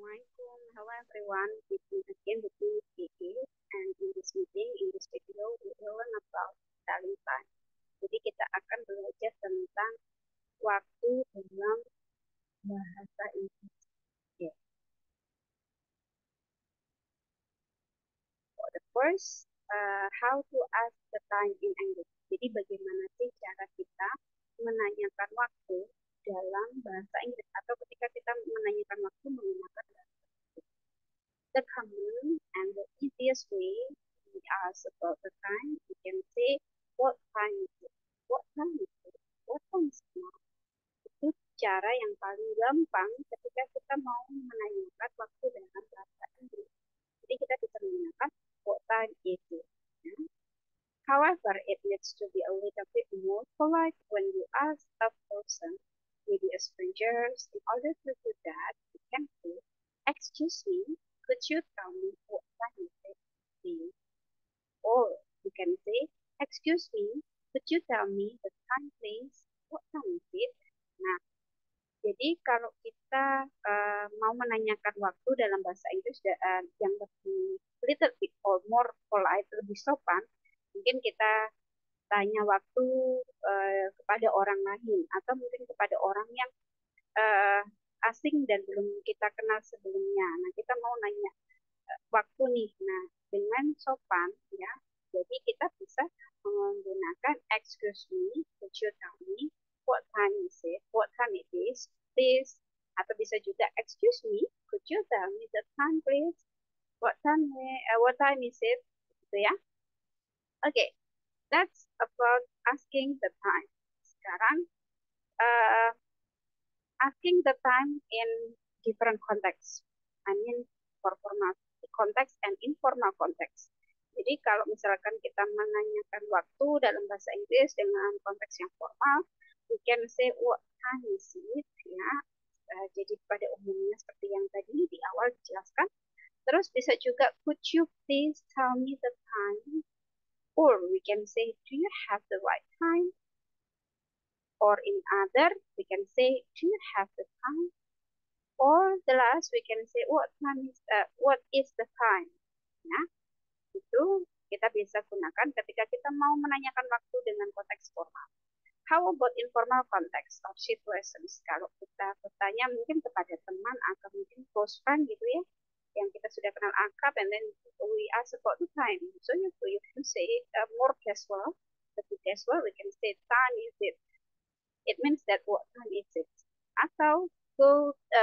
Assalamualaikum. Hello everyone. This is again with me, Kiki. And in this meeting, in this video, we will learn about study time. Jadi kita akan belajar tentang waktu dalam bahasa Inggris. Okay. For the first, how to ask the time in English. Jadi bagaimana sih cara kita menanyakan waktu dalam bahasa Inggris atau ketika kita menanyakan waktu menggunakan bahasa Inggris. The common and the easiest way we ask about the time, we can say, what time is it? What time is it? What time is it now? Itu cara yang paling gampang ketika kita mau menanyakan waktu dengan bahasa Inggris. Jadi kita bisa menggunakan what time is it? Ya. However, it needs to be a little bit more polite when you ask a person, maybe a stranger. In order to do that, you can say, excuse me, could you tell me what time is it, please? Or you can say, excuse me, could you tell me the time, please? What time is it? Nah, jadi kalau kita mau menanyakan waktu dalam bahasa Inggris yang lebih little bit or more polite, lebih sopan, mungkin kita tanya waktu kepada orang lain atau mungkin kepada orang yang uh, asing dan belum kita kenal sebelumnya. Nah, kita mau nanya waktu nih. Nah, dengan sopan ya. Jadi kita bisa menggunakan excuse me, could you tell me what time is it? What time it is? Please. Atau bisa juga excuse me, could you tell me the time please? What time is it? Gitu ya. Oke, okay. That's about asking the time. Sekarang uh, asking the time in different context. I mean for formal context and informal context. Jadi kalau misalkan kita menanyakan waktu dalam bahasa Inggris dengan konteks yang formal, we can say what time is it, ya. Jadi pada umumnya seperti yang tadi di awal dijelaskan. Terus bisa juga could you please tell me the time? Or we can say do you have the right time? Or in other, we can say do you have the time? Or the last, we can say what is the time? Ya, itu kita bisa gunakan ketika kita mau menanyakan waktu dengan konteks formal. How about informal context or situations? Kalau kita bertanya mungkin kepada teman atau mungkin close friend gitu ya, yang kita sudah kenal akrab, and then we ask about the time. So you can say more casual, lebih casual, we can say time is it. It means that what time is it? Atau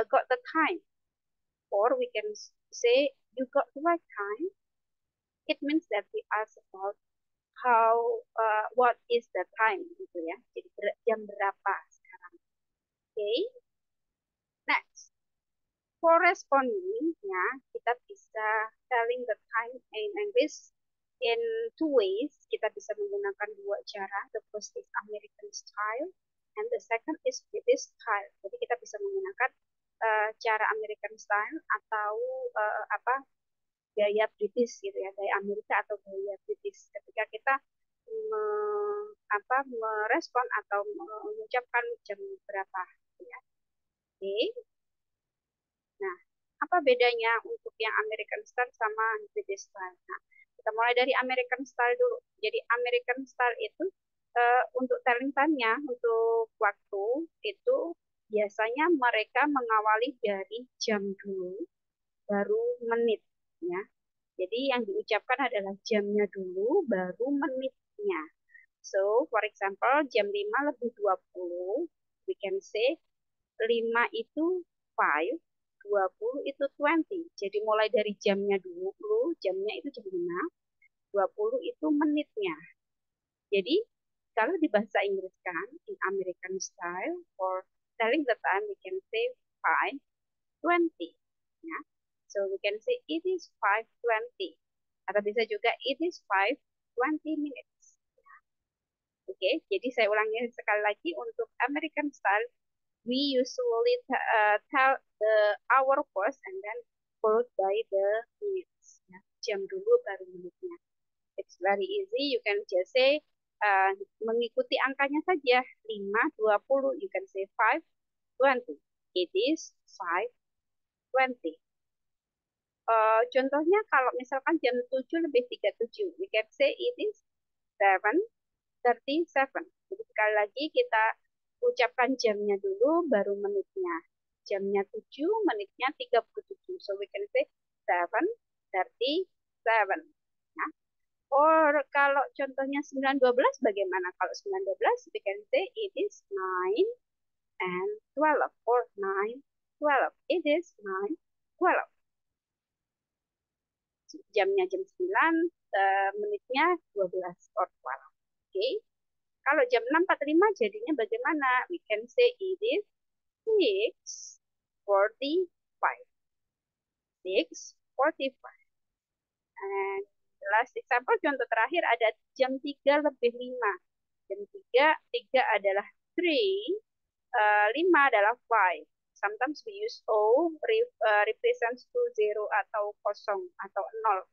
got the time. Or we can say you got the right time. It means that we ask about what is the time gitu ya. Jadi jam berapa sekarang. Okay. Next. For responding ya, kita bisa telling the time in English in two ways. Kita bisa menggunakan dua cara. The first is American style and the second is British style. Jadi kita bisa menggunakan cara American style atau gaya British gitu ya, gaya Amerika atau gaya British ketika kita merespon atau mengucapkan jam berapa gitu ya. Oke. Nah, apa bedanya untuk yang American style sama British style? Nah, kita mulai dari American style dulu. Jadi American style itu untuk telling time-nya, untuk waktu itu biasanya mereka mengawali dari jam dulu, baru menit ya. Jadi yang diucapkan adalah jamnya dulu, baru menitnya. So, for example, jam 5 lebih 20, we can say 5 itu 5, 20 itu 20. Jadi mulai dari jamnya dulu, jamnya itu jam 5, 20 itu menitnya. Jadi, kalau di bahasa Inggris kan, in American style, for telling the time, we can say 5:20. Ya. So, we can say it is 5:20. Atau bisa juga it is 5:20 minutes. Oke, jadi saya ulangi sekali lagi untuk American style, we usually tell the hour first and then followed by the minutes. Ya, jam dulu baru menitnya. It's very easy. You can just say mengikuti angkanya saja 5, 20. You can say 5:20. It is 5:20. Contohnya kalau misalkan jam 7 lebih 37, we can say it is 7:37. Jadi sekali lagi kita ucapkan jamnya dulu, baru menitnya. Jamnya 7, menitnya 37. So we can say 7:37. Nah, or kalau contohnya 9:12 bagaimana? Kalau 9:12 we can say it is 9:12 or 9:12. It is 9:12. Jamnya jam 9, menitnya 12 or 12. Oke. Okay. Kalau jam 6.45 jadinya bagaimana? We can say it is 6:45. 6:45. And last example, contoh terakhir ada jam 3 lebih 5. Jam 3 adalah 3, 5 adalah 5. Sometimes we use O represents to 0 atau kosong atau 0.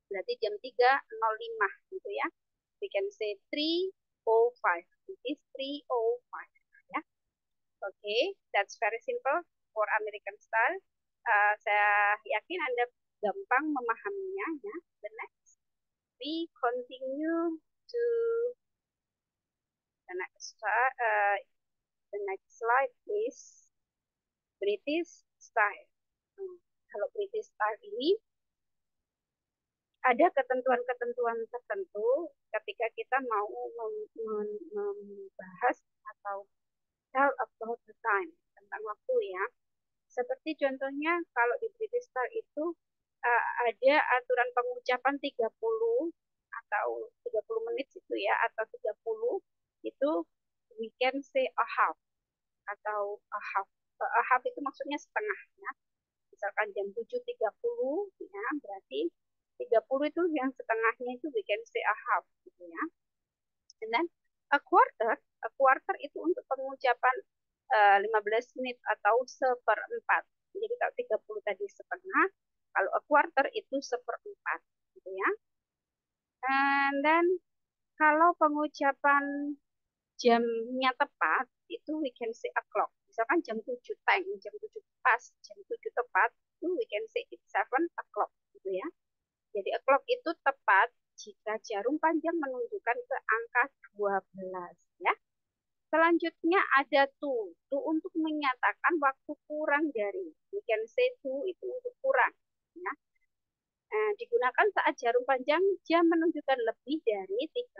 Berarti jam 3:05 gitu ya. We can say 3:05. It is 3:05 ya. Oke, okay, that's very simple for American style. Saya yakin Anda gampang memahaminya ya. The next, we continue to the next the next slide is British style. Kalau British style ini ada ketentuan-ketentuan tertentu ketika kita mau membahas atau tell about the time, tentang waktu ya. Seperti contohnya kalau di British style itu ada aturan pengucapan 30 atau 30 menit itu ya, atau 30 itu we can say a half atau a half. A half itu maksudnya setengah ya. Misalkan jam 7.30 ya, berarti 30 itu yang setengahnya itu we can say a half gitu ya. And then a quarter itu untuk pengucapan 15 menit atau seperempat. Jadi kalau 30 tadi setengah, kalau a quarter itu seperempat gitu ya. And then kalau pengucapan jamnya tepat itu we can say o'clock. Misalkan jam 7 teng, jam 7 pas, jam 7 tepat, itu we can say it's 7 o'clock gitu ya. Jadi o'clock itu tepat jika jarum panjang menunjukkan ke angka 12 ya. Selanjutnya ada to untuk menyatakan waktu kurang dari. We can say to itu untuk kurang ya. Digunakan saat jarum panjang jam menunjukkan lebih dari 31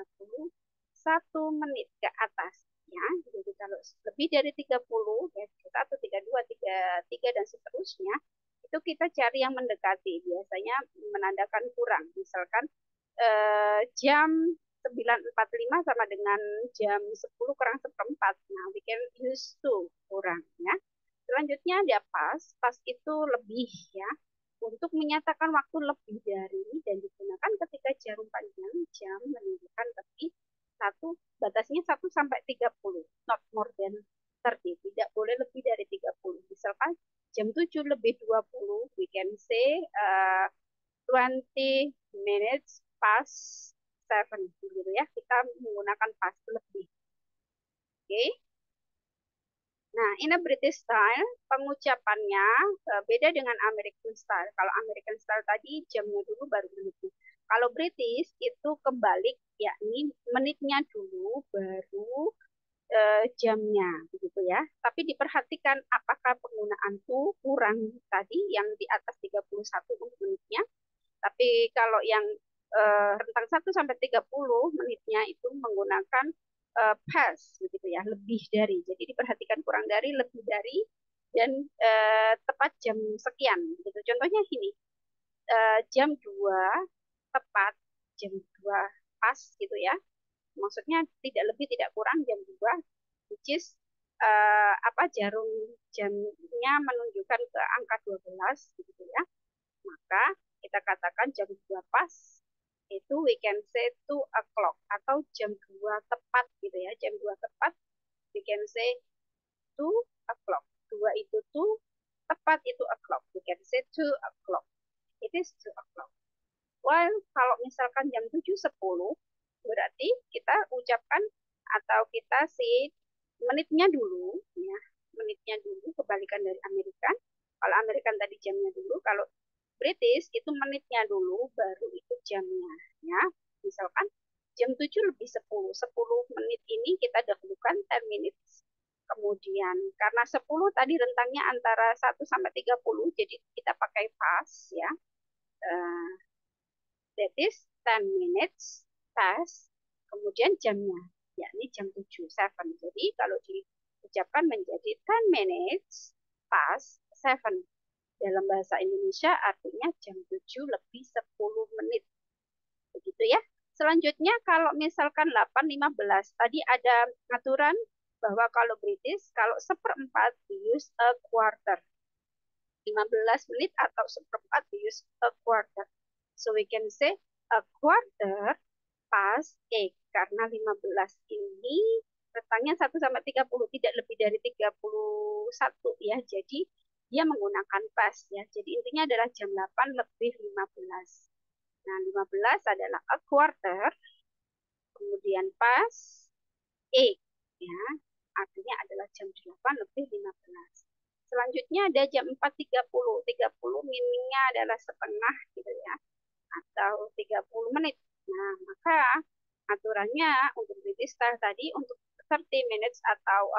menit ke atas ya. Jadi kalau lebih dari 30 ya, 1, 32, 33 dan seterusnya itu kita cari yang mendekati, biasanya menandakan kurang. Misalkan jam 9.45 sama dengan jam 10 kurang seperempat. Nah, we can use to kurang ya. Selanjutnya ada pas. Pas itu lebih ya. Untuk menyatakan waktu lebih dari dan digunakan ketika jarum panjang jam menunjukkan lebih batasnya 1 sampai 30, not more than 30. Tidak boleh lebih dari 30. Misalkan jam 7 lebih 20, we can say 20 minutes past 7 gitu ya. Kita menggunakan past lebih. Oke. Okay. Nah, in a British style, pengucapannya beda dengan American style. Kalau American style tadi jamnya dulu baru menitnya. Kalau British itu kebalik, yakni menitnya dulu baru jamnya begitu ya. Tapi diperhatikan apakah penggunaan to kurang tadi yang di atas 31 menitnya. Tapi kalau yang rentang 1 sampai 30 menitnya itu menggunakan past begitu ya, lebih dari. Jadi diperhatikan kurang dari, lebih dari, dan tepat jam sekian gitu. Contohnya ini jam 2 tepat, jam 2 pas gitu ya. Maksudnya tidak lebih tidak kurang jam 2, which is jarum jamnya menunjukkan ke angka 12 gitu ya. Maka kita katakan jam 2 pas itu we can say 2 o'clock atau jam 2 tepat gitu ya. Jam 2 tepat we can say 2 o'clock. 2 itu 2, tepat itu o'clock. We can say 2 o'clock. It is 2 o'clock. While kalau misalkan jam 7.10 berarti kita ucapkan atau kita say menitnya dulu ya. Menitnya dulu kebalikan dari Amerika. Kalau Amerika tadi jamnya dulu, kalau British itu menitnya dulu, baru itu jamnya. Ya, misalkan jam 7 lebih 10. 10 menit ini kita dahulukan 10 minutes. Kemudian karena 10 tadi rentangnya antara 1 sampai 30, jadi kita pakai past ya. That is 10 minutes past. Kemudian jamnya, yakni jam 7, 7. Jadi kalau diucapkan menjadi 10 minutes past 7. Dalam bahasa Indonesia artinya jam 7 lebih 10 menit. Begitu ya. Selanjutnya kalau misalkan 8.15, tadi ada aturan bahwa kalau British, kalau seperempat use a quarter. 15 menit atau seperempat use a quarter. So we can say a quarter past 8. Karena 15 ini rentangnya 1 sampai 30, tidak lebih dari 31 ya. Jadi dia menggunakan past ya. Jadi intinya adalah jam 8 lebih 15. Nah, 15 adalah a quarter, kemudian past 8 ya. Artinya adalah jam 8 lebih 15. Selanjutnya ada jam 4.30. 30 minimnya adalah setengah gitu ya. Atau 30 menit. Nah, maka aturannya untuk British style tadi untuk 30 minutes atau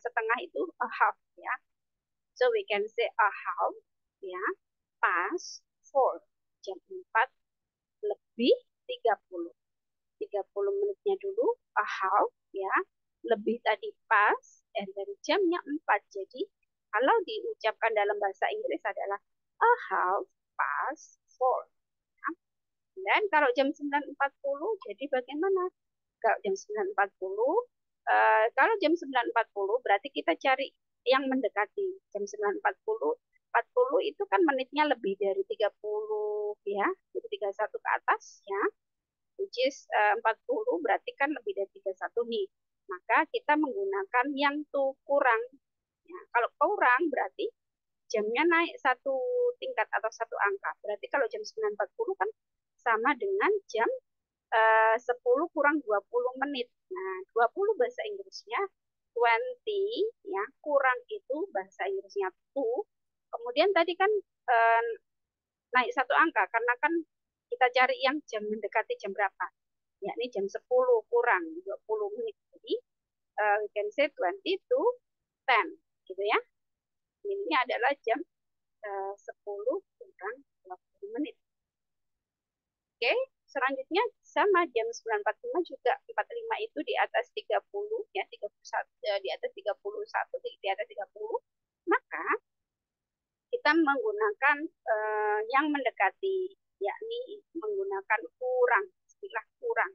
setengah itu a half ya. So we can say a half ya, past 4. Jam 4 lebih 30. 30 menitnya dulu a half ya. Lebih tadi past dan dari jamnya 4. Jadi kalau diucapkan dalam bahasa Inggris adalah a half past 4. Dan kalau jam 9.40, jadi bagaimana? Kalau jam 9.40, kalau jam 9.40 berarti kita cari yang mendekati. Jam 9.40, 40 itu kan menitnya lebih dari 30 ya, jadi 31 ke atas ya. Which is 40 berarti kan lebih dari 31 nih. Maka kita menggunakan yang tuh kurang. Ya, kalau kurang berarti jamnya naik satu tingkat atau satu angka. Berarti kalau jam 9.40 kan sama dengan jam 10 kurang 20 menit. Nah, 20 bahasa Inggrisnya 20 ya, kurang itu bahasa Inggrisnya 2. Kemudian tadi kan naik satu angka karena kan kita cari yang jam mendekati jam berapa. Yakni jam 10 kurang 20 menit. Jadi we can say 20 to 10 gitu ya. Ini adalah jam 10 kurang 20 menit. Oke, selanjutnya sama jam 9.45 juga 45 itu di atas 30 ya, 31 di atas 31 di atas 30. Maka kita menggunakan yang mendekati, yakni menggunakan kurang, istilah kurang.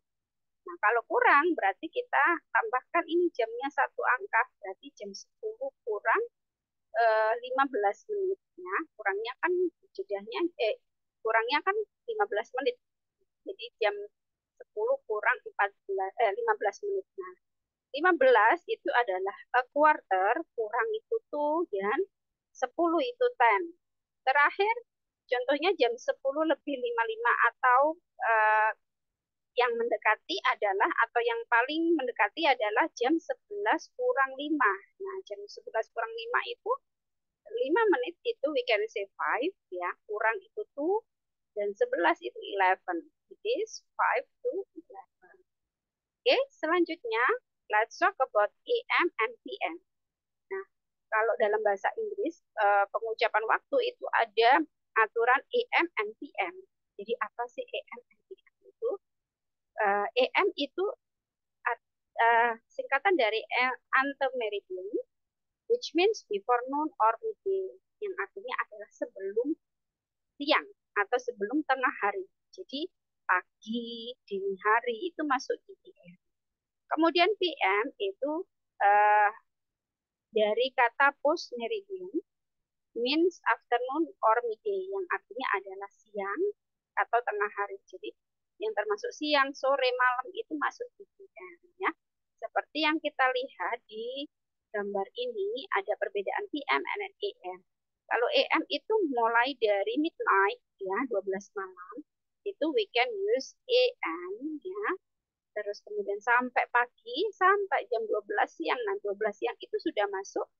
Nah, kalau kurang berarti kita tambahkan ini jamnya satu angka, berarti jam 10 kurang 15 menit. Nah, kurangnya kan jedahnya kurangnya kan 15 menit. Jadi jam 10 kurang 15 menit. Nah, 15 itu adalah a quarter, kurang itu 2 dan 10 itu 10. Terakhir, contohnya jam 10 lebih 55 atau yang mendekati adalah atau yang paling mendekati adalah jam 11 kurang 5. Nah, jam 11 kurang 5 itu 5 menit itu we can say 5 ya, kurang itu 2 dan 11 itu 11. It is 5 to 11. Oke, selanjutnya let's talk about AM and PM. Nah, kalau dalam bahasa Inggris pengucapan waktu itu ada aturan AM and PM. Jadi apa sih AM and PM itu? AM itu singkatan dari antemeridian, which means before noon or midday, yang artinya adalah sebelum siang atau sebelum tengah hari. Jadi pagi, dini hari itu masuk di PM. Kemudian PM itu dari kata post meridian, means afternoon or midday, yang artinya adalah siang atau tengah hari. Jadi yang termasuk siang, sore, malam itu masuk di PM ya. Seperti yang kita lihat di gambar ini ada perbedaan PM and AM. Kalau AM itu mulai dari midnight ya, 12 malam, itu we can use AM ya. Terus kemudian sampai pagi, sampai jam 12 siang. Nah, 12 siang itu sudah masuk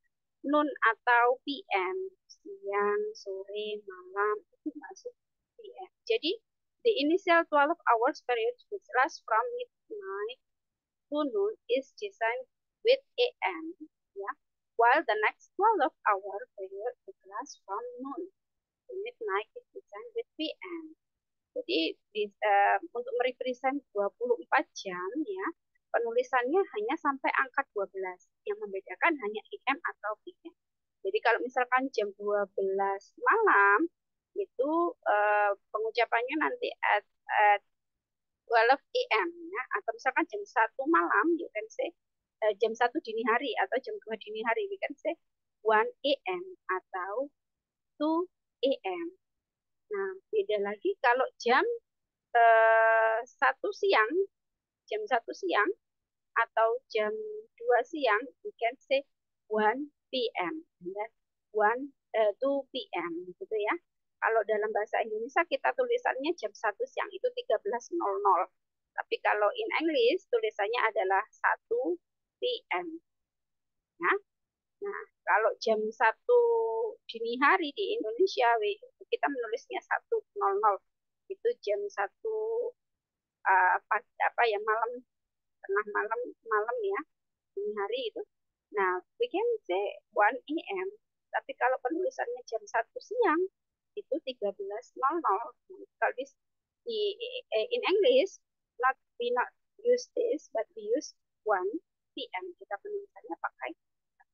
noon atau PM, siang, sore, malam, itu masuk PM. Jadi, the initial 12 hours period which lasts from midnight to noon is designed with AM, ya. While the next 12-hour period which lasts from noon to midnight is designed with PM. Jadi untuk merepresent 24 jam ya, penulisannya hanya sampai angka 12. Yang membedakan hanya IM atau PM. Jadi kalau misalkan jam 12 malam itu pengucapannya nanti at 12 AM ya, atau misalkan jam 1 malam you can say jam 1 dini hari atau jam 2 dini hari we can say 1 AM atau 2 AM. Nah, beda lagi kalau jam 1 siang, jam 1 siang atau jam 2 siang, we can say 1 p.m. dan 2 p.m. gitu ya. Kalau dalam bahasa Indonesia kita tulisannya jam 1 siang itu 13.00. Tapi kalau in English tulisannya adalah 1 p.m. Ya. Nah, kalau jam 1 dini hari di Indonesia kita menulisnya 1.00. Itu jam 1 apa ya malam, tengah malam, malam ya, dini hari itu. Nah, we can say 1 AM. Tapi kalau penulisannya jam 1 siang itu 13.00. Kalau in English we not use this but we use 1 PM. Kita penulisannya pakai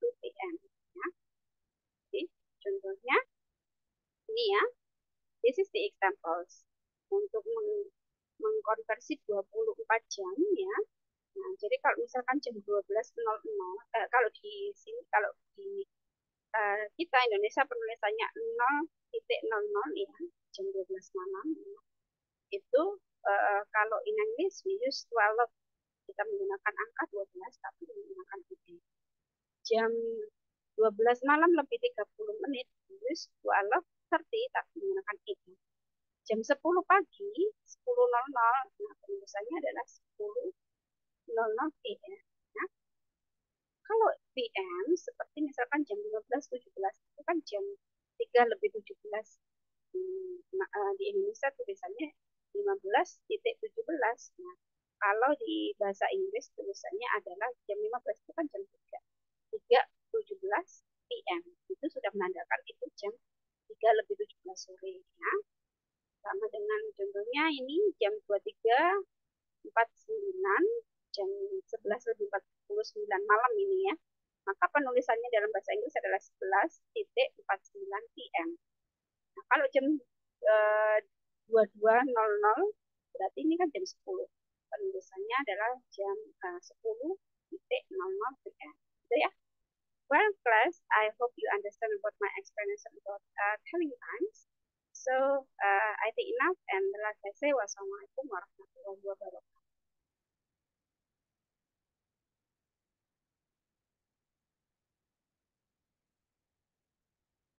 1 PM ya. Jadi contohnya ini ya. This is the examples untuk mengkonversi 24 jam ya. Nah, jadi kalau misalkan jam 12.00, kalau di sini, kalau di kita Indonesia penulisannya 0.00 ya, jam 12 malam ya. Itu kalau in English we use 12, kita menggunakan angka 12 tapi menggunakan titik. Jam 12 malam lebih 30 menit we use 12:30 tapi menggunakan titik. Jam 10 pagi, 10.00, nah penulisannya adalah 10.00 PM. Nah, kalau PM seperti misalkan jam 15.17 itu kan jam 3 lebih 17. Di Indonesia tulisannya 15.17. Nah, kalau di bahasa Inggris tulisannya adalah jam 15 itu kan jam 3. 3.17 PM. Itu sudah menandakan itu jam 3 lebih 17 sore ya. Sama dengan contohnya ini jam 23.49, jam 11 lebih 49 malam ini ya. Maka penulisannya dalam bahasa Inggris adalah 11.49 PM. Nah, kalau jam 22.00 berarti ini kan jam 10. Penulisannya adalah jam 10.00 PM. Gitu ya. Well, class, I hope you understand about my explanation about telling times. So, I think enough, and like I say, wassalamualaikum warahmatullahi wabarakatuh.